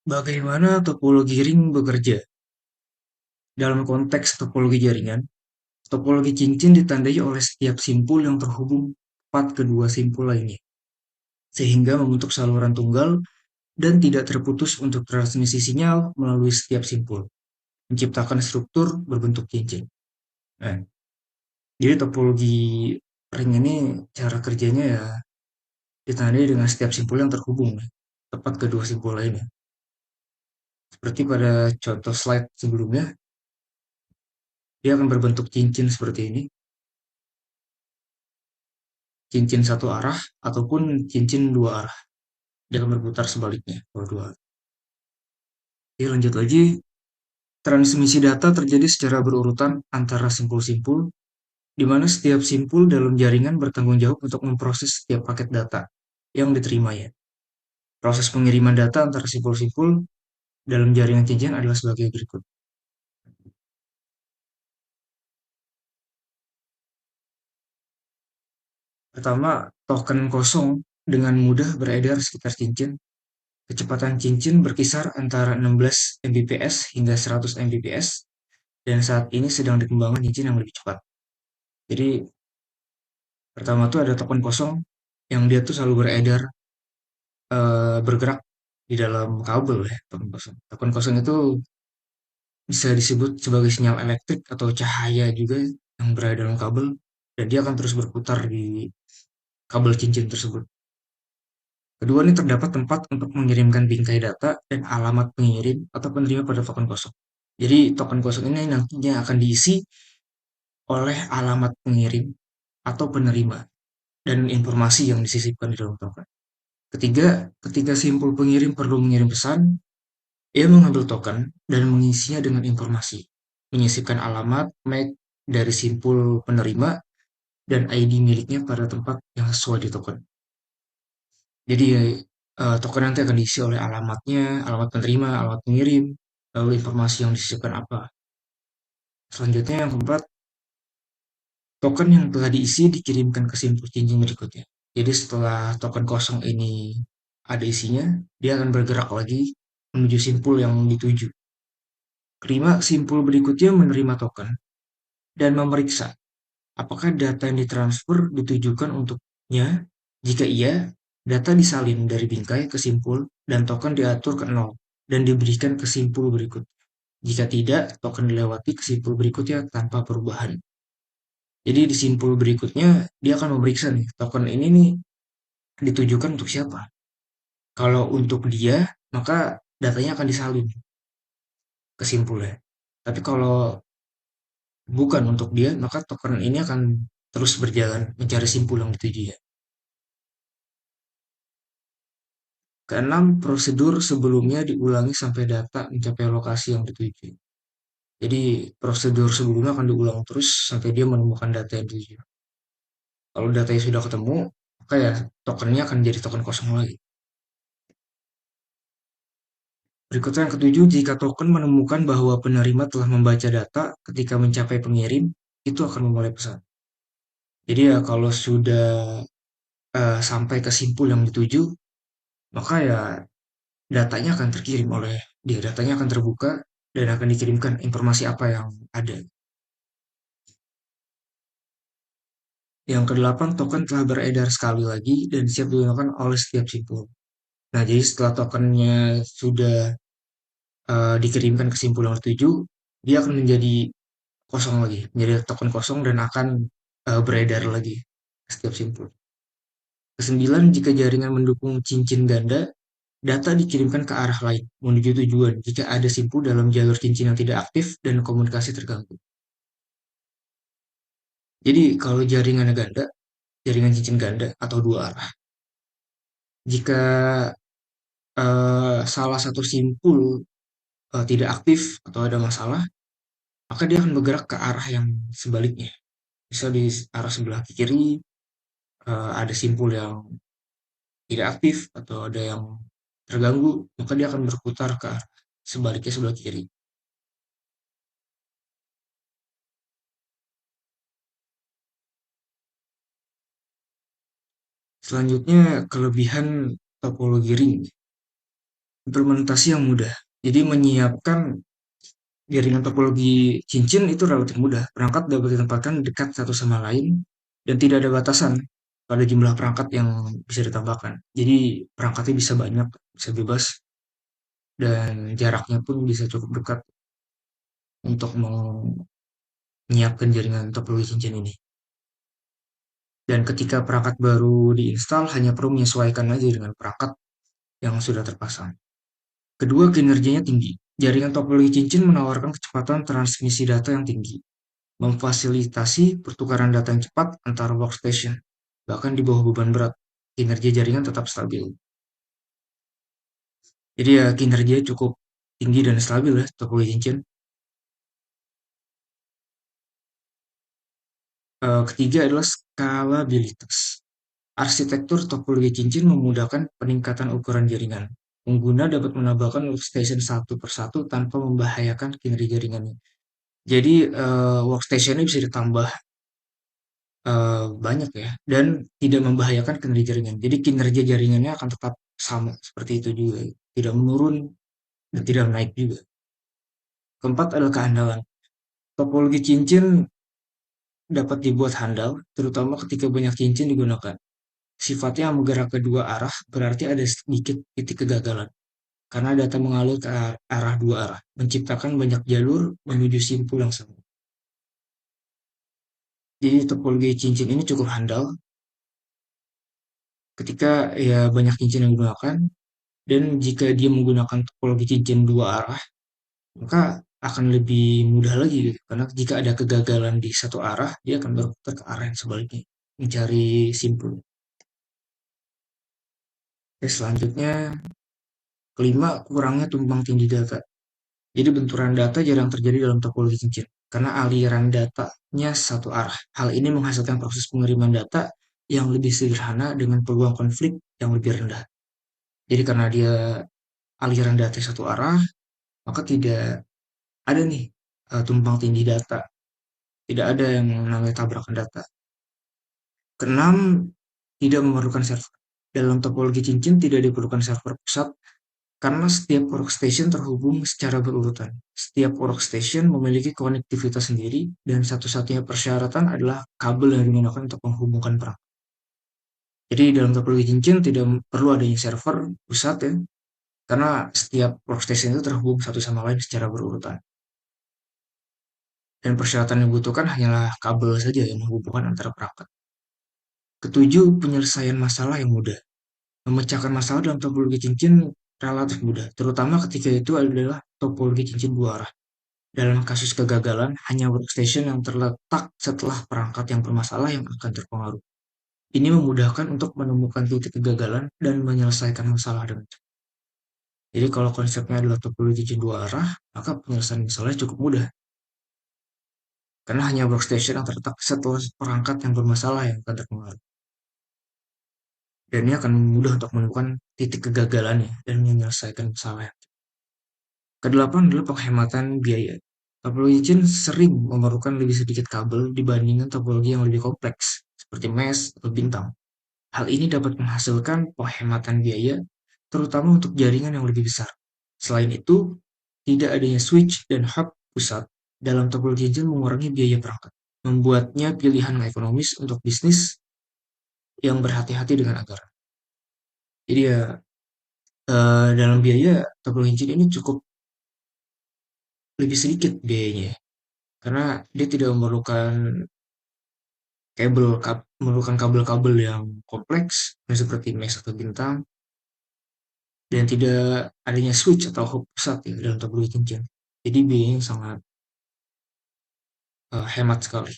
Bagaimana topologi ring bekerja? Dalam konteks topologi jaringan, topologi cincin ditandai oleh setiap simpul yang terhubung tepat kedua simpul lainnya, sehingga membentuk saluran tunggal dan tidak terputus untuk transmisi sinyal melalui setiap simpul, menciptakan struktur berbentuk cincin. Nah, jadi topologi ring ini cara kerjanya ya ditandai dengan setiap simpul yang terhubung tepat kedua simpul lainnya. Seperti pada contoh slide sebelumnya, dia akan berbentuk cincin seperti ini, cincin satu arah ataupun cincin dua arah. Dia akan berputar sebaliknya kalau dua arah. Oke, lanjut lagi. Transmisi data terjadi secara berurutan antara simpul-simpul, di mana setiap simpul dalam jaringan bertanggung jawab untuk memproses setiap paket data yang diterimanya. Proses pengiriman data antara simpul-simpul dalam jaringan cincin adalah sebagai berikut. Pertama, token kosong dengan mudah beredar sekitar cincin. Kecepatan cincin berkisar antara 16 Mbps hingga 100 Mbps, dan saat ini sedang dikembangkan cincin yang lebih cepat. Jadi, pertama tuh ada token kosong yang dia tuh selalu beredar, bergerak di dalam kabel ya, token kosong. Token kosong itu bisa disebut sebagai sinyal elektrik atau cahaya juga yang berada dalam kabel, dan dia akan terus berputar di kabel cincin tersebut. Kedua, ini terdapat tempat untuk mengirimkan bingkai data dan alamat pengirim atau penerima pada token kosong. Jadi token kosong ini nantinya akan diisi oleh alamat pengirim atau penerima dan informasi yang disisipkan di dalam token. Ketiga, ketika simpul pengirim perlu mengirim pesan, ia mengambil token dan mengisinya dengan informasi, menyisipkan alamat MAC dari simpul penerima dan ID miliknya pada tempat yang sesuai di token. Jadi token nanti akan diisi oleh alamatnya, alamat penerima, alamat pengirim, lalu informasi yang disisipkan apa. Selanjutnya yang keempat, token yang telah diisi dikirimkan ke simpul cincin berikutnya. Jadi setelah token kosong ini ada isinya, dia akan bergerak lagi menuju simpul yang dituju. Kelima, simpul berikutnya menerima token dan memeriksa apakah data yang ditransfer ditujukan untuknya. Jika iya, data disalin dari bingkai ke simpul dan token diatur ke nol dan diberikan ke simpul berikut. Jika tidak, token dilewati ke simpul berikutnya tanpa perubahan. Jadi di simpul berikutnya dia akan memeriksa nih, token ini nih ditujukan untuk siapa. Kalau untuk dia, maka datanya akan disalin ke simpulnya. Tapi kalau bukan untuk dia, maka token ini akan terus berjalan mencari simpul yang dituju ya. Keenam, prosedur sebelumnya diulangi sampai data mencapai lokasi yang dituju. Jadi prosedur sebelumnya akan diulang terus sampai dia menemukan data yang dituju. Kalau datanya sudah ketemu, maka ya tokennya akan jadi token kosong lagi. Berikutnya yang ketujuh, jika token menemukan bahwa penerima telah membaca data ketika mencapai pengirim, itu akan memulai pesan. Jadi ya kalau sudah sampai ke simpul yang dituju, maka ya datanya akan terkirim oleh dia, datanya akan terbuka dan akan dikirimkan informasi apa yang ada. Yang kedelapan, token telah beredar sekali lagi dan siap digunakan oleh setiap simpul. Nah, jadi setelah tokennya sudah dikirimkan ke simpul yang dituju, dia akan menjadi kosong lagi, menjadi token kosong dan akan beredar lagi ke setiap simpul. Kesembilan, jika jaringan mendukung cincin ganda, data dikirimkan ke arah lain menuju tujuan jika ada simpul dalam jalur cincin yang tidak aktif dan komunikasi terganggu. Jadi kalau jaringan ganda, jaringan cincin ganda atau dua arah, jika salah satu simpul tidak aktif atau ada masalah, maka dia akan bergerak ke arah yang sebaliknya. Bisa di arah sebelah kiri ada simpul yang tidak aktif atau ada yang terganggu, maka dia akan berputar ke arah sebaliknya sebelah kiri. Selanjutnya, kelebihan topologi ring. Implementasi yang mudah. Jadi menyiapkan jaringan topologi cincin itu relatif mudah. Perangkat dapat ditempatkan dekat satu sama lain dan tidak ada batasan pada jumlah perangkat yang bisa ditambahkan. Jadi perangkatnya bisa banyak, bisa bebas, dan jaraknya pun bisa cukup dekat untuk menyiapkan jaringan topologi cincin ini. Dan ketika perangkat baru diinstal, hanya perlu menyesuaikan aja dengan perangkat yang sudah terpasang. Kedua, kinerjanya tinggi. Jaringan topologi cincin menawarkan kecepatan transmisi data yang tinggi, memfasilitasi pertukaran data yang cepat antara workstation. Bahkan di bawah beban berat, kinerja jaringan tetap stabil. Jadi ya kinerjanya cukup tinggi dan stabil ya topologi cincin. Ketiga adalah skalabilitas. Arsitektur topologi cincin memudahkan peningkatan ukuran jaringan. Pengguna dapat menambahkan workstation satu persatu tanpa membahayakan kinerja jaringannya. Jadi workstation-nya bisa ditambah banyak ya, dan tidak membahayakan kinerja jaringan. Jadi kinerja jaringannya akan tetap sama seperti itu juga, tidak menurun dan tidak naik juga. Keempat adalah kehandalan. Topologi cincin dapat dibuat handal, terutama ketika banyak cincin digunakan. Sifatnya menggerak ke dua arah, berarti ada sedikit titik kegagalan. Karena data mengalir ke arah dua arah, menciptakan banyak jalur menuju simpul yang sama. Jadi topologi cincin ini cukup handal ketika ya banyak cincin yang digunakan, dan jika dia menggunakan topologi cincin dua arah, maka akan lebih mudah lagi gitu. Karena jika ada kegagalan di satu arah, dia akan berputar ke arah yang sebaliknya, mencari simpul. Oke, selanjutnya kelima, kurangnya tumpang tindih data. Jadi benturan data jarang terjadi dalam topologi cincin karena aliran datanya satu arah. Hal ini menghasilkan proses pengiriman data yang lebih sederhana dengan peluang konflik yang lebih rendah. Jadi karena dia aliran data satu arah, maka tidak ada nih tumpang tindih data. Tidak ada yang namanya tabrakan data. Keenam, tidak memerlukan server. Dalam topologi cincin tidak diperlukan server pusat karena setiap workstation terhubung secara berurutan. Setiap workstation memiliki konektivitas sendiri dan satu-satunya persyaratan adalah kabel yang digunakan untuk menghubungkan perangkat. Jadi dalam topologi cincin tidak perlu adanya server pusat ya, karena setiap workstation itu terhubung satu sama lain secara berurutan. Dan persyaratan yang dibutuhkan hanyalah kabel saja yang menghubungkan antara perangkat. Ketujuh, penyelesaian masalah yang mudah. Memecahkan masalah dalam topologi cincin relatif mudah, terutama ketika itu adalah topologi cincin dua arah. Dalam kasus kegagalan, hanya workstation yang terletak setelah perangkat yang bermasalah yang akan terpengaruh. Ini memudahkan untuk menemukan titik kegagalan dan menyelesaikan masalah dengan cepat. Jadi kalau konsepnya adalah topologi cincin dua arah, maka penyelesaian masalahnya cukup mudah. Karena hanya workstation yang terletak setelah perangkat yang bermasalah yang akan terpengaruh. Dan ini akan mudah untuk menemukan titik kegagalannya dan menyelesaikan masalah. Kedelapan adalah penghematan biaya. Topologi cincin sering memerlukan lebih sedikit kabel dibandingkan topologi yang lebih kompleks, seperti mesh atau bintang. Hal ini dapat menghasilkan penghematan biaya, terutama untuk jaringan yang lebih besar. Selain itu, tidak adanya switch dan hub pusat dalam topologi cincin mengurangi biaya perangkat, membuatnya pilihan ekonomis untuk bisnis yang berhati-hati dengan anggaran. Jadi ya, dalam biaya topologi cincin ini cukup lebih sedikit biayanya, karena dia tidak memerlukan kabel-kabel yang kompleks seperti mesh atau bintang, dan tidak adanya switch atau hub pusat ya dalam topologi cincin. Jadi biayanya sangat hemat sekali.